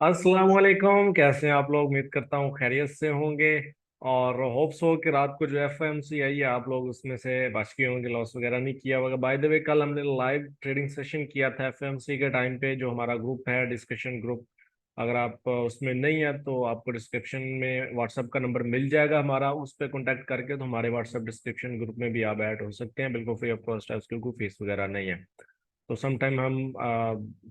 अस्सलाम वालेकुम। कैसे हैं आप लोग? उम्मीद करता हूँ खैरियत से होंगे। और होप्स हो कि रात को जो एफएमसी आई है आप लोग उसमें से बच गए होंगे, लॉस वगैरह नहीं किया होगा। बाय द वे, कल हमने लाइव ट्रेडिंग सेशन किया था एफएमसी के टाइम पे, जो हमारा ग्रुप है डिस्कशन ग्रुप। अगर आप उसमें नहीं है तो आपको डिस्क्रिप्शन में व्हाट्सएप का नंबर मिल जाएगा हमारा, उस पर कॉन्टैक्ट करके तो हमारे व्हाट्सएप डिस्क्रिप्शन ग्रुप में भी आप ऐड हो सकते हैं। बिल्कुल फ्री ऑफ कॉस्ट है, उसकी कोई फीस वगैरह नहीं है। तो सम टाइम हम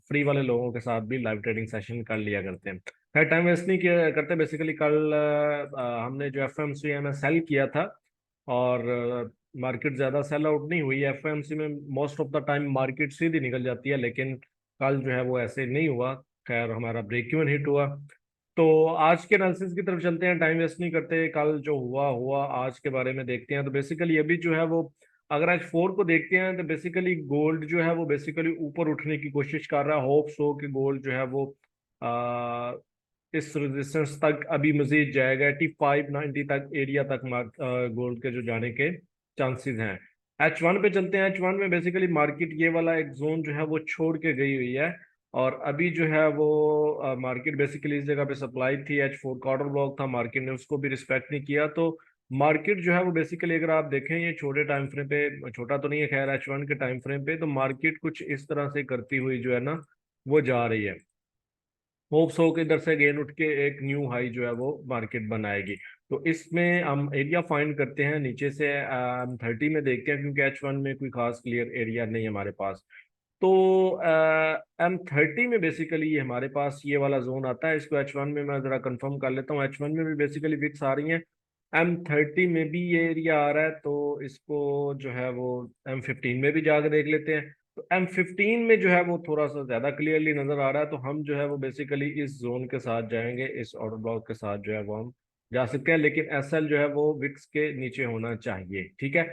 फ्री वाले लोगों के साथ भी लाइव ट्रेडिंग सेशन कर लिया करते हैं। खैर, टाइम वेस्ट नहीं किया करते। बेसिकली कल हमने जो एफएमसी में सेल किया था, और मार्केट ज़्यादा सेल आउट नहीं हुई। एफएमसी में most of the time market सीधी निकल जाती है, लेकिन कल जो है वो ऐसे नहीं हुआ। खैर, हमारा ब्रेक इवन हिट हुआ। तो आज के एनालिसिस की तरफ चलते हैं, टाइम वेस्ट नहीं करते। कल जो हुआ हुआ, आज के बारे में देखते हैं। तो बेसिकली अभी जो है वो, अगर आज फोर को देखते हैं तो बेसिकली गोल्ड जो है वो बेसिकली ऊपर उठने की कोशिश कर रहा है। होप्स हो कि गोल्ड जो है वो आ, इस रेजिस्टेंस तक अभी मजीद जाएगा। 85-90 तक एरिया तक गोल्ड के जो जाने के चांसेस हैं। H1 पे चलते हैं। H1 में बेसिकली मार्केट ये वाला एक जोन जो है वो छोड़ के गई हुई है। और अभी जो है वो मार्केट बेसिकली इस जगह पे सप्लाई थी। H4 का ऑर्डर ब्लॉक था, मार्केट ने उसको भी रिस्पेक्ट नहीं किया। तो मार्केट जो है वो बेसिकली, अगर आप देखें ये छोटे टाइम फ्रेम पे, छोटा तो नहीं है खैर, H1 के टाइम फ्रेम पे, तो मार्केट कुछ इस तरह से करती हुई जो है ना वो जा रही है। होप्स हो के इधर से गेन उठ के एक न्यू हाई जो है वो मार्केट बनाएगी। तो इसमें हम एरिया फाइंड करते हैं नीचे से। हम 30 में देखते हैं, क्योंकि H1 में कोई खास क्लियर एरिया नहीं है हमारे पास। तो M30 में बेसिकली ये हमारे पास ये वाला जोन आता है। इसको H1 में मैं जरा कंफर्म कर लेता हूँ। H1 में भी बेसिकली विक्स आ रही हैं, M30 में भी ये एरिया आ रहा है। तो इसको जो है वो M15 में भी जाकर देख लेते हैं। तो M15 में जो है वो थोड़ा सा ज्यादा क्लियरली नजर आ रहा है। तो हम जो है वो बेसिकली इस जोन के साथ जाएंगे, इस ऑर्डर ब्लॉक के साथ जो है वो हम जा सकते हैं। लेकिन एसएल जो है वो विक्स के नीचे होना चाहिए, ठीक है।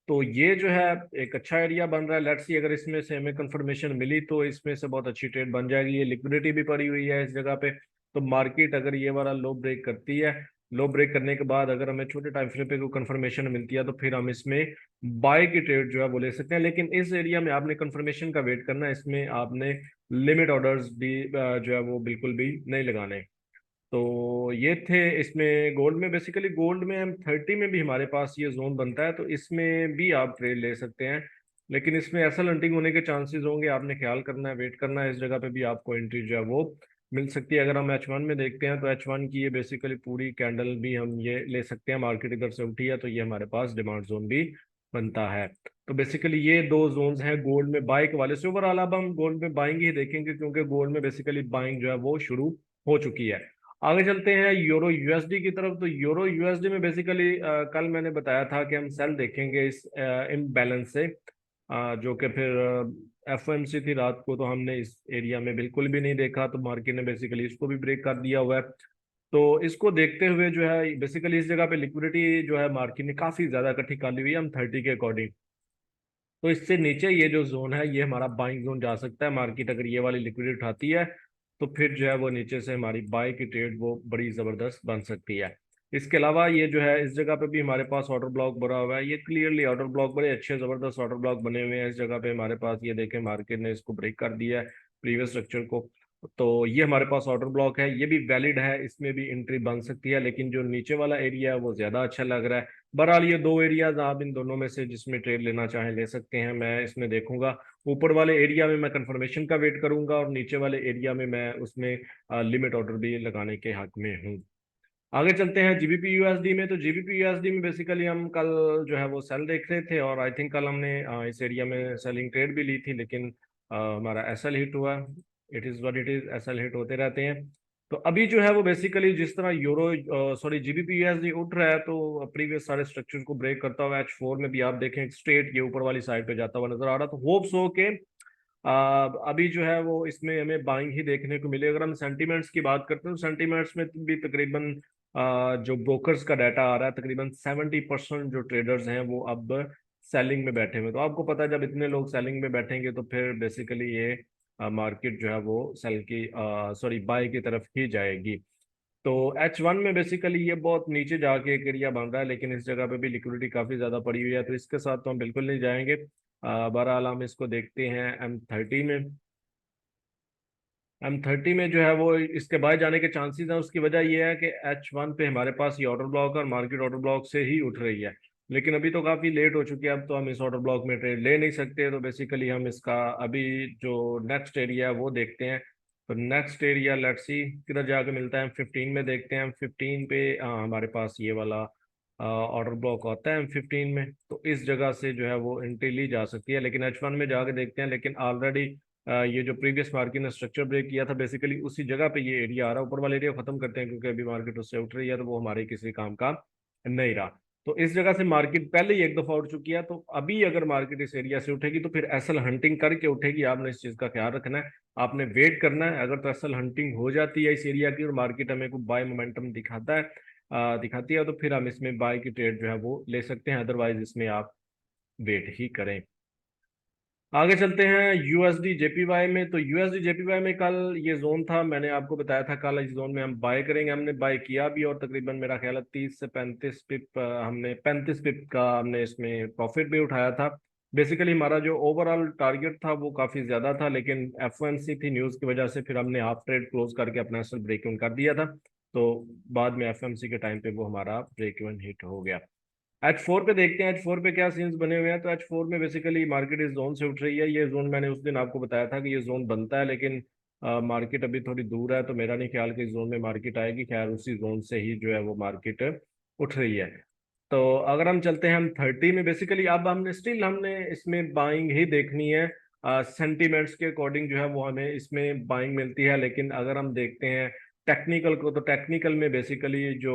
तो ये जो है एक अच्छा एरिया बन रहा है। लेट्स सी, अगर इसमें से हमें कंफर्मेशन मिली तो इसमें से बहुत अच्छी ट्रेड बन जाएगी। ये लिक्विडिटी भी पड़ी हुई है इस जगह पे। तो मार्केट अगर ये वाला लो ब्रेक करती है, लो ब्रेक करने के बाद अगर हमें छोटे टाइम फ्रेम पे कोई कंफर्मेशन मिलती है, तो फिर हम इसमें बाय की ट्रेड जो है वो ले सकते हैं। लेकिन इस एरिया में आपने कंफर्मेशन का वेट करना है। इसमें आपने लिमिट ऑर्डर्स भी जो है वो बिल्कुल भी नहीं लगाने। तो ये थे इसमें गोल्ड में। बेसिकली गोल्ड में M30 में भी हमारे पास ये जोन बनता है, तो इसमें भी आप ट्रेड ले सकते हैं। लेकिन इसमें ऐसा लंटिंग होने के चांसेस होंगे, आपने ख्याल करना है, वेट करना है। इस जगह पे भी आपको एंट्री जो है वो मिल सकती है। अगर हम H1 में देखते हैं तो H1 की ये बेसिकली पूरी कैंडल भी हम ये ले सकते हैं। मार्केट इधर से उठी है तो ये हमारे पास डिमांड जोन भी बनता है। तो बेसिकली ये दो जोन्स हैं गोल्ड में बाइक वाले से। ओवरऑल अब हम गोल्ड में बाइंग ही देखेंगे, क्योंकि गोल्ड में बेसिकली बाइंग जो है वो शुरू हो चुकी है। आगे चलते हैं यूरो यूएसडी की तरफ। तो यूरो यूएसडी में बेसिकली कल मैंने बताया था कि हम सेल देखेंगे इस इम्बैलेंस से, जो कि फिर एफओएमसी थी रात को, तो हमने इस एरिया में बिल्कुल भी नहीं देखा। तो मार्केट ने बेसिकली इसको भी ब्रेक कर दिया हुआ है। तो इसको देखते हुए जो है बेसिकली इस जगह पे लिक्विडिटी जो है मार्केट ने काफी ज्यादा इकट्ठी कर ली हुई है हम 30 के अकॉर्डिंग। तो इससे नीचे ये जो जोन है ये हमारा बाइंग जोन जा सकता है। मार्केट अगर ये वाली लिक्विडिटी उठाती है तो फिर जो है वो नीचे से हमारी बाय की ट्रेड वो बड़ी जबरदस्त बन सकती है। इसके अलावा ये जो है इस जगह पे भी हमारे पास ऑर्डर ब्लॉक बना हुआ है। ये क्लियरली ऑर्डर ब्लॉक बड़े अच्छे जबरदस्त ऑर्डर ब्लॉक बने हुए हैं इस जगह पे हमारे पास। ये देखें, मार्केट ने इसको ब्रेक कर दिया है प्रीवियस स्ट्रक्चर को। तो ये हमारे पास ऑर्डर ब्लॉक है, ये भी वैलिड है, इसमें भी एंट्री बन सकती है। लेकिन जो नीचे वाला एरिया है वो ज्यादा अच्छा लग रहा है। बहरहाल ये दो एरियाज आप इन दोनों में से जिसमें ट्रेड लेना चाहें ले सकते हैं। मैं इसमें देखूंगा, ऊपर वाले एरिया में मैं कंफर्मेशन का वेट करूंगा, और नीचे वाले एरिया में मैं उसमें लिमिट ऑर्डर भी लगाने के हक में हूँ। आगे चलते हैं जीबीपी यूएसडी में। तो जीबीपी यूएसडी में बेसिकली हम कल जो है वो सेल देख रहे थे, और आई थिंक कल हमने इस एरिया में सेलिंग ट्रेड भी ली थी। लेकिन हमारा एसएल हिट हुआ। It is what it is, SL hit होते रहते हैं। तो अभी जो है वो बेसिकली जिस तरह यूरो सॉरी जीबीपी यूएसडी उठ रहा है, तो प्रीवियस सारे स्ट्रक्चर को ब्रेक करता हुआ H4 में भी आप देखें स्ट्रेट ये ऊपर वाली साइड पे जाता हुआ नजर आ रहा। तो होप्स हो के अभी जो है वो इसमें हमें बाइंग ही देखने को मिले। अगर हम सेंटीमेंट्स की बात करते हैं तो सेंटीमेंट्स में भी तकरीबन जो ब्रोकर्स का डाटा आ रहा है, तकरीबन 70% जो ट्रेडर्स हैं वो अब सेलिंग में बैठे हुए। तो आपको पता है जब इतने लोग सेलिंग में बैठेंगे तो फिर बेसिकली ये मार्केट जो है वो सेल की सॉरी बाय की तरफ ही जाएगी। तो H1 में बेसिकली ये बहुत नीचे जाके एक एरिया बन रहा है, लेकिन इस जगह पे भी लिक्विडिटी काफी ज्यादा पड़ी हुई है, तो इसके साथ तो हम बिल्कुल नहीं जाएंगे। बहरहाल हम इसको देखते हैं M30 में। M30 में जो है वो इसके बाय जाने के चांसेस हैं। उसकी वजह ये है कि H1 पे हमारे पास ये ऑर्डर ब्लॉक और मार्केट ऑर्डर ब्लॉक से ही उठ रही है, लेकिन अभी तो काफ़ी लेट हो चुकी है। अब तो हम इस ऑर्डर ब्लॉक में ट्रेड ले नहीं सकते, तो बेसिकली हम इसका अभी जो नेक्स्ट एरिया है वो देखते हैं। तो नेक्स्ट एरिया लेट्स सी किधर जाके मिलता है। M15 में देखते हैं। M15 पे हमारे पास ये वाला ऑर्डर ब्लॉक होता है M15 में, तो इस जगह से जो है वो एंट्री ली जा सकती है। लेकिन H1 में जाके देखते हैं, लेकिन ऑलरेडी ये जो प्रीवियस मार्केट ने स्ट्रक्चर ब्रेक किया था बेसिकली उसी जगह पे ये एरिया आ रहा है। ऊपर वाला एरिया खत्म करते हैं क्योंकि अभी मार्केट उससे उठ रही है, तो वो हमारे किसी काम का नहीं रहा। तो इस जगह से मार्केट पहले ही एक दफा उठ चुकी है, तो अभी अगर मार्केट इस एरिया से उठेगी तो फिर एसल हंटिंग करके उठेगी। आपने इस चीज का ख्याल रखना है, आपने वेट करना है। अगर तो एसल हंटिंग हो जाती है इस एरिया की और मार्केट हमें को बाय मोमेंटम दिखाता है, दिखाती है, तो फिर हम इसमें बाय की ट्रेड जो है वो ले सकते हैं। अदरवाइज इसमें आप वेट ही करें। आगे चलते हैं यूएसडी जेपीवाई में। तो यूएसडी जेपीवाई में कल ये जोन था, मैंने आपको बताया था कल इस जोन में हम बाय करेंगे। हमने बाय किया भी और तकरीबन मेरा ख्याल है 30 से 35 पिप, हमने 35 पिप का हमने इसमें प्रॉफिट भी उठाया था। बेसिकली हमारा जो ओवरऑल टारगेट था वो काफी ज्यादा था, लेकिन एफओएमसी थी न्यूज की वजह से फिर हमने हाफ ट्रेड क्लोज करके अपना असल ब्रेक इवन कर दिया था। तो बाद में एफओएमसी के टाइम पे वो हमारा ब्रेक इवन हिट हो गया। H4 पे देखते हैं H4 पे क्या सीन्स बने हुए हैं। तो H4 में बेसिकली मार्केट इस जोन से उठ रही है। ये जोन मैंने उस दिन आपको बताया था कि ये जोन बनता है, लेकिन मार्केट अभी थोड़ी दूर है, तो मेरा नहीं ख्याल कि इस जोन में मार्केट आएगी। खैर उसी जोन से ही जो है वो मार्केट उठ रही है। तो अगर हम चलते हैं हम 30 में, बेसिकली अब हमने इसमें बाइंग ही देखनी है। सेंटीमेंट्स के अकॉर्डिंग जो है वो हमें इसमें बाइंग मिलती है। लेकिन अगर हम देखते हैं टेक्निकल को, तो टेक्निकल में बेसिकली जो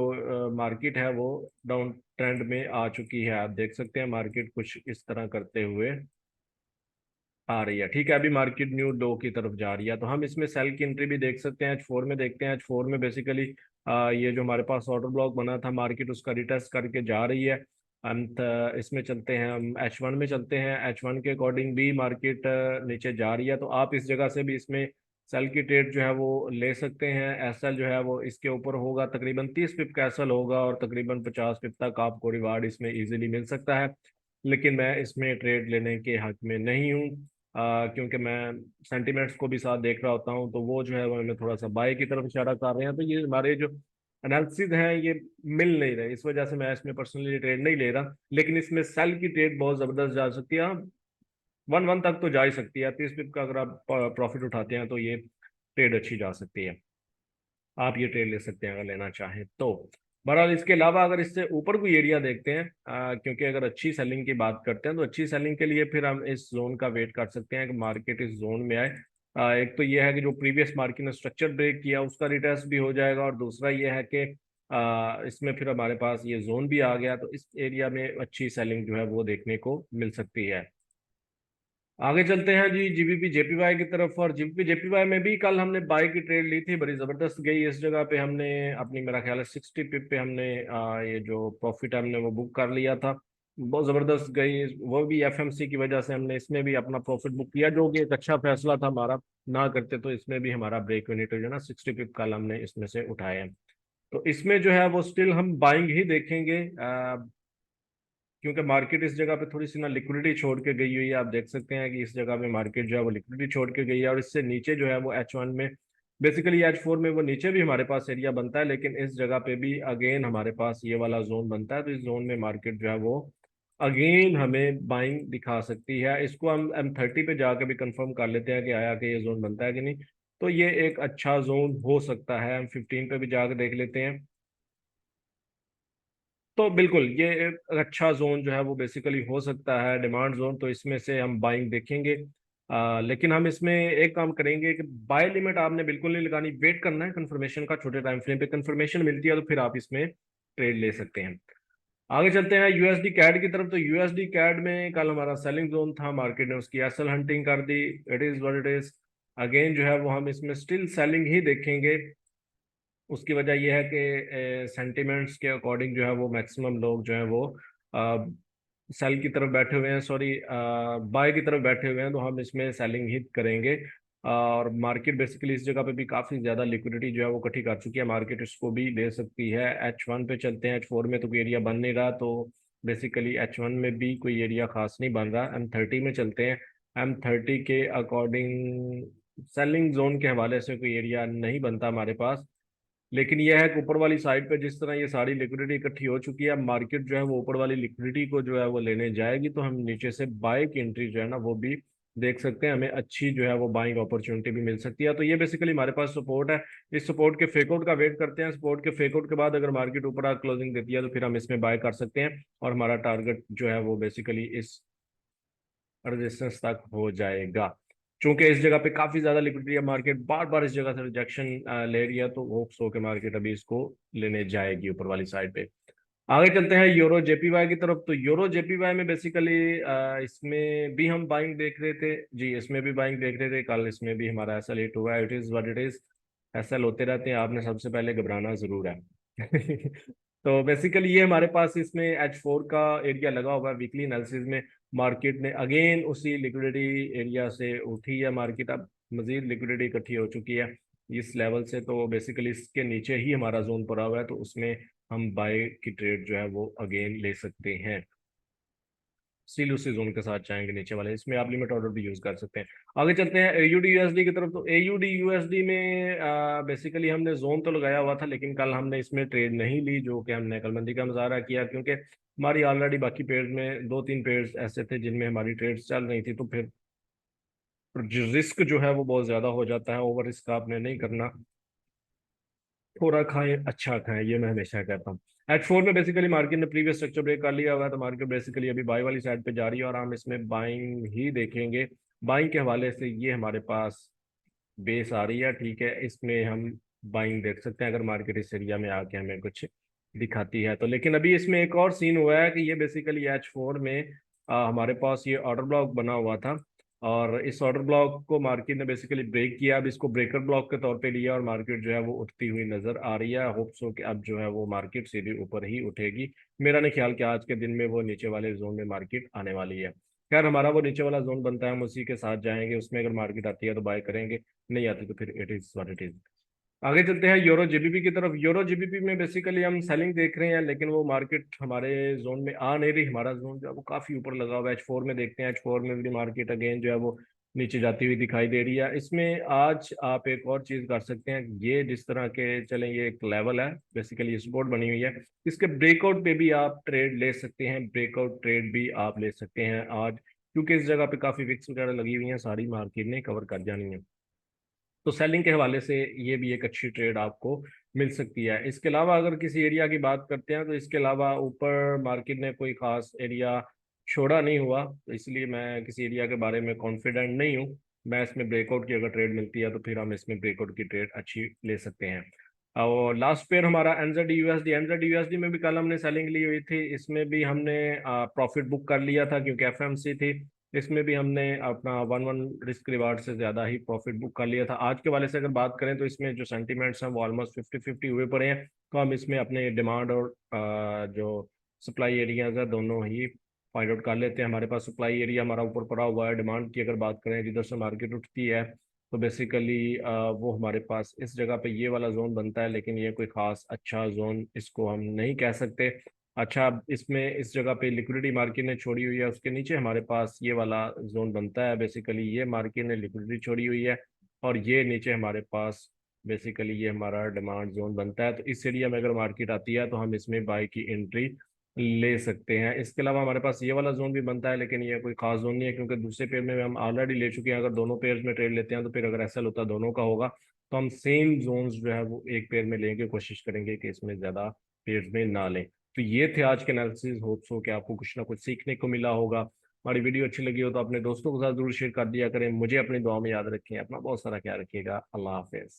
मार्केट है वो डाउन ट्रेंड में आ चुकी है। आप देख सकते हैं मार्केट कुछ इस तरह करते हुए आ रही है। ठीक है, अभी मार्केट न्यू लो की तरफ जा रही है, तो हम इसमें सेल की एंट्री भी देख सकते हैं। H4 में देखते हैं। H4 में बेसिकली ये जो हमारे पास ऑर्डर ब्लॉक बना था मार्केट उसका रिटेस्ट करके जा रही है। हम इसमें चलते हैं, हम H1 में चलते हैं। H1 के अकॉर्डिंग भी मार्केट नीचे जा रही है, तो आप इस जगह से भी इसमें सेल की ट्रेड जो है वो ले सकते हैं। एसएल जो है वो इसके ऊपर होगा, तकरीबन 30 पिप का एसएल होगा और तकरीबन 50 पिप तक आपको रिवार्ड इसमें इजीली मिल सकता है। लेकिन मैं इसमें ट्रेड लेने के हक में नहीं हूँ, क्योंकि मैं सेंटिमेंट्स को भी साथ देख रहा होता हूँ, तो वो जो है वो हमें थोड़ा सा बाय की तरफ इशारा कर रहे हैं। तो ये हमारे जो एनालिसिस हैं ये मिल नहीं रहे, इस वजह से मैं इसमें पर्सनली ट्रेड नहीं ले रहा। लेकिन इसमें सेल की ट्रेड बहुत ज़बरदस्त जा सकती है। 1-1 तक तो जा ही सकती है। 30 पिप का अगर आप प्रॉफिट उठाते हैं तो ये ट्रेड अच्छी जा सकती है। आप ये ट्रेड ले सकते हैं अगर लेना चाहें तो। बहरहाल इसके अलावा अगर इससे ऊपर कोई एरिया देखते हैं, क्योंकि अगर अच्छी सेलिंग की बात करते हैं तो अच्छी सेलिंग के लिए फिर हम इस जोन का वेट कर सकते हैं कि मार्केट इस जोन में आए। एक तो ये है कि जो प्रीवियस मार्केट ने स्ट्रक्चर ब्रेक किया उसका रिटेस्ट भी हो जाएगा, और दूसरा ये है कि इसमें फिर हमारे पास ये जोन भी आ गया, तो इस एरिया में अच्छी सेलिंग जो है वो देखने को मिल सकती है। आगे चलते हैं जी जीबीपी जेपीवाई की तरफ। और जीबीपी जेपीवाई में भी कल हमने बाय की ट्रेड ली थी, बड़ी जबरदस्त गई। इस जगह पे हमने अपनी, मेरा ख्याल है 60 पिप पे हमने ये जो प्रॉफिट है हमने वो बुक कर लिया था। बहुत जबरदस्त गई, वो भी एफएमसी की वजह से हमने इसमें भी अपना प्रॉफिट बुक किया, जो कि एक अच्छा फैसला था हमारा। ना करते तो इसमें भी हमारा ब्रेक यूनिट जो है ना 60 पिप कल हमने इसमें से उठाए हैं। तो इसमें जो है वो स्टिल हम बाइंग ही देखेंगे, क्योंकि मार्केट इस जगह पे थोड़ी सी ना लिक्विडिटी छोड़ के गई हुई है। आप देख सकते हैं कि इस जगह पे मार्केट जो है वो लिक्विडिटी छोड़ के गई है, और इससे नीचे जो है वो H1 में, बेसिकली H4 में वो नीचे भी हमारे पास एरिया बनता है, लेकिन इस जगह पे भी अगेन हमारे पास ये वाला जोन बनता है। तो इस जोन में मार्केट जो है वो अगेन हमें बाइंग दिखा सकती है। इसको हम M30 पे जाके भी कंफर्म कर लेते हैं कि आया कि ये जोन बनता है कि नहीं। तो ये एक अच्छा जोन हो सकता है। M15 पे भी जाके देख लेते हैं। तो बिल्कुल ये एक अच्छा जोन जो है वो बेसिकली हो सकता है डिमांड जोन, तो इसमें से हम बाइंग देखेंगे। लेकिन हम इसमें एक काम करेंगे कि बाय लिमिट आपने बिल्कुल नहीं लगानी, वेट करना है कंफर्मेशन का। छोटे टाइम फ्रेम पे कंफर्मेशन मिलती है तो फिर आप इसमें ट्रेड ले सकते हैं। आगे चलते हैं यूएसडी कैड की तरफ। तो यूएसडी कैड में कल हमारा सेलिंग जोन था, मार्केट ने उसकी एसल हंटिंग कर दी। It is what it is. Again जो है वो हम इसमें स्टिल सेलिंग ही देखेंगे। उसकी वजह यह है कि सेंटिमेंट्स के अकॉर्डिंग जो है वो मैक्सिमम लोग जो है वो सेल की तरफ बैठे हुए हैं, सॉरी बाय की तरफ बैठे हुए हैं, तो हम इसमें सेलिंग ही करेंगे। और मार्केट बेसिकली इस जगह पे भी काफ़ी ज़्यादा लिक्विडिटी जो है वो इकट्ठी कर चुकी है, मार्केट इसको भी ले सकती है। H1 पे चलते हैं। H4 में तो कोई एरिया बन नहीं रहा, तो बेसिकली H1 में भी कोई एरिया खास नहीं बन रहा। M30 में चलते हैं। M30 के अकॉर्डिंग सेलिंग जोन के हवाले से कोई एरिया नहीं बनता हमारे पास। लेकिन यह है कि ऊपर वाली साइड पे जिस तरह ये सारी लिक्विडिटी इकट्ठी हो चुकी है, मार्केट जो है वो ऊपर वाली लिक्विडिटी को जो है वो लेने जाएगी, तो हम नीचे से बाय की एंट्री जो है ना वो भी देख सकते हैं, हमें अच्छी जो है वो बाइंग अपॉर्चुनिटी भी मिल सकती है। तो ये बेसिकली हमारे पास सपोर्ट है। इस सपोर्ट के फेकआउट का वेट करते हैं। सपोर्ट के फेकआउट के बाद अगर मार्केट ऊपर आ क्लोजिंग देती है तो फिर हम इसमें बाय कर सकते हैं, और हमारा टारगेट जो है वो बेसिकली इस रेजिस्टेंस तक हो जाएगा। चूंकि इस जगह पे काफी ज्यादा लिक्विडिटी है, मार्केट बार बार इस जगह से रिजेक्शन ले रही है, तो होप्स हो के मार्केट अभी इसको लेने जाएगी ऊपर वाली साइड पे। आगे चलते हैं यूरो जेपीवाई की तरफ। तो यूरो जेपीवाई में बेसिकली इसमें भी हम बाइंग देख रहे थे जी, इसमें भी बाइंग देख रहे थे। कल इसमें भी हमारा ऐसा लेट हुआ है। It is what it is. ऐसा होते रहते हैं, आपने सबसे पहले घबराना जरूर है। तो बेसिकली ये हमारे पास इसमें H4 का एरिया लगा हुआ है वीकली एनालिसिस में। मार्केट ने अगेन उसी लिक्विडिटी एरिया से उठी है, मार्केट अब मजीद लिक्विडिटी इकट्ठी हो चुकी है इस लेवल से। तो बेसिकली इसके नीचे ही हमारा जोन पड़ा हुआ है, तो उसमें हम बाय की ट्रेड जो है वो अगेन ले सकते हैं। स्टिल उसी जोन के साथ जाएंगे नीचे वाले, इसमें आप लिमिट ऑर्डर भी यूज कर सकते हैं। आगे चलते हैं एयूडी यूएसडी की तरफ। तो एयूडी यूएसडी में बेसिकली हमने जोन तो लगाया हुआ था, लेकिन कल हमने इसमें ट्रेड नहीं ली, जो कि हमने कल मंदी का मुजाहरा किया, क्योंकि हमारी ऑलरेडी बाकी पेयर्स में दो तीन पेयर्स ऐसे थे जिनमें हमारी ट्रेड्स चल रही थी, तो फिर रिस्क जो है वो बहुत ज्यादा हो जाता है। ओवर रिस्क आपने नहीं करना, थोड़ा खाएं अच्छा खाएं, ये मैं हमेशा कहता हूँ। H4 में बेसिकली मार्केट ने प्रीवियस स्ट्रक्चर ब्रेक कर लिया हुआ है, तो मार्केट बेसिकली अभी बाई वाली साइड पे जा रही है, और हम इसमें बाइंग ही देखेंगे। बाइंग के हवाले से ये हमारे पास बेस आ रही है, ठीक है, इसमें हम बाइंग देख सकते हैं अगर मार्केट इस एरिया में आके हमें कुछ दिखाती है तो। लेकिन अभी इसमें एक और सीन हुआ है कि ये बेसिकली H4 में हमारे पास ये ऑर्डर ब्लॉक बना हुआ था, और इस ऑर्डर ब्लॉक को मार्केट ने बेसिकली ब्रेक किया। अब इसको ब्रेकर ब्लॉक के तौर पे लिया, और मार्केट जो है वो उठती हुई नजर आ रही है। होप्स हो कि अब जो है वो मार्केट सीधे ऊपर ही उठेगी। मेरा नहीं ख्याल कि आज के दिन में वो नीचे वाले जोन में मार्केट आने वाली है। खैर, हमारा वो नीचे वाला जोन बनता है, हम उसी के साथ जाएंगे, उसमें अगर मार्केट आती है तो बाय करेंगे, नहीं आती तो फिर it is what it is. आगे चलते हैं यूरो जीबीपी की तरफ। यूरो जीबीपी में बेसिकली हम सेलिंग देख रहे हैं, लेकिन वो मार्केट हमारे जोन में आ नहीं रही। हमारा जोन जो है वो काफी ऊपर लगा हुआ है। H4 में देखते हैं, H4 में भी मार्केट अगेन जो है वो नीचे जाती हुई दिखाई दे रही है। इसमें आज आप एक और चीज कर सकते हैं, ये जिस तरह के चलें, ये एक लेवल है, बेसिकली सपोर्ट बनी हुई है, इसके ब्रेकआउट पे भी आप ट्रेड ले सकते हैं। ब्रेकआउट ट्रेड भी आप ले सकते हैं आज, क्योंकि इस जगह पे काफी विक्स वगैरह लगी हुई हैं, सारी मार्केट ने कवर कर जानी है। तो सेलिंग के हवाले से ये भी एक अच्छी ट्रेड आपको मिल सकती है। इसके अलावा अगर किसी एरिया की बात करते हैं, तो इसके अलावा ऊपर मार्केट ने कोई खास एरिया छोड़ा नहीं हुआ, तो इसलिए मैं किसी एरिया के बारे में कॉन्फिडेंट नहीं हूँ। मैं इसमें ब्रेकआउट की अगर ट्रेड मिलती है तो फिर हम इसमें ब्रेकआउट की ट्रेड अच्छी ले सकते हैं। और लास्ट पेयर हमारा एनजेड यूएसडी। एनजेड यूएसडी में भी कल हमने सेलिंग ली हुई थी, इसमें भी हमने प्रॉफिट बुक कर लिया था क्योंकि एफएमसी थी। इसमें भी हमने अपना वन वन रिस्क रिवार्ड से ज्यादा ही प्रॉफिट बुक कर लिया था। आज के वाले से अगर बात करें तो इसमें जो सेंटीमेंट्स हैं वो ऑलमोस्ट 50-50 हुए पड़े हैं, तो हम इसमें अपने डिमांड और जो सप्लाई एरियाज है दोनों ही फाइंड आउट कर लेते हैं। हमारे पास सप्लाई एरिया हमारा ऊपर पड़ा हुआ है। डिमांड की अगर बात करें, जिधर से मार्केट उठती है, तो बेसिकली वो हमारे पास इस जगह पे ये वाला जोन बनता है, लेकिन ये कोई खास अच्छा जोन इसको हम नहीं कह सकते। अच्छा, इसमें इस जगह पे लिक्विडिटी मार्केट ने छोड़ी हुई है, उसके नीचे हमारे पास ये वाला जोन बनता है। बेसिकली ये मार्केट ने लिक्विडिटी छोड़ी हुई है, और ये नीचे हमारे पास बेसिकली ये हमारा डिमांड जोन बनता है। तो इस एरिया में अगर मार्केट आती है तो हम इसमें बाय की एंट्री ले सकते हैं। इसके अलावा हमारे पास ये वाला जोन भी बनता है, लेकिन ये कोई खास जोन नहीं है, क्योंकि दूसरे पेयर में हम ऑलरेडी ले चुके हैं। अगर दोनों पेयर्स में ट्रेड लेते हैं तो फिर अगर ऐसा होता है दोनों का होगा, तो हम सेम जोन्स जो है वो एक पेयर में लेंगे, कोशिश करेंगे कि इसमें ज़्यादा पेयर्स में ना लें। तो ये थे आज के एनालिसिस। होप्स हो कि आपको कुछ ना कुछ सीखने को मिला होगा। हमारी वीडियो अच्छी लगी हो तो अपने दोस्तों के साथ जरूर शेयर कर दिया करें। मुझे अपनी दुआ में याद रखें। अपना बहुत सारा ख्याल रखिएगा। अल्लाह हाफिज।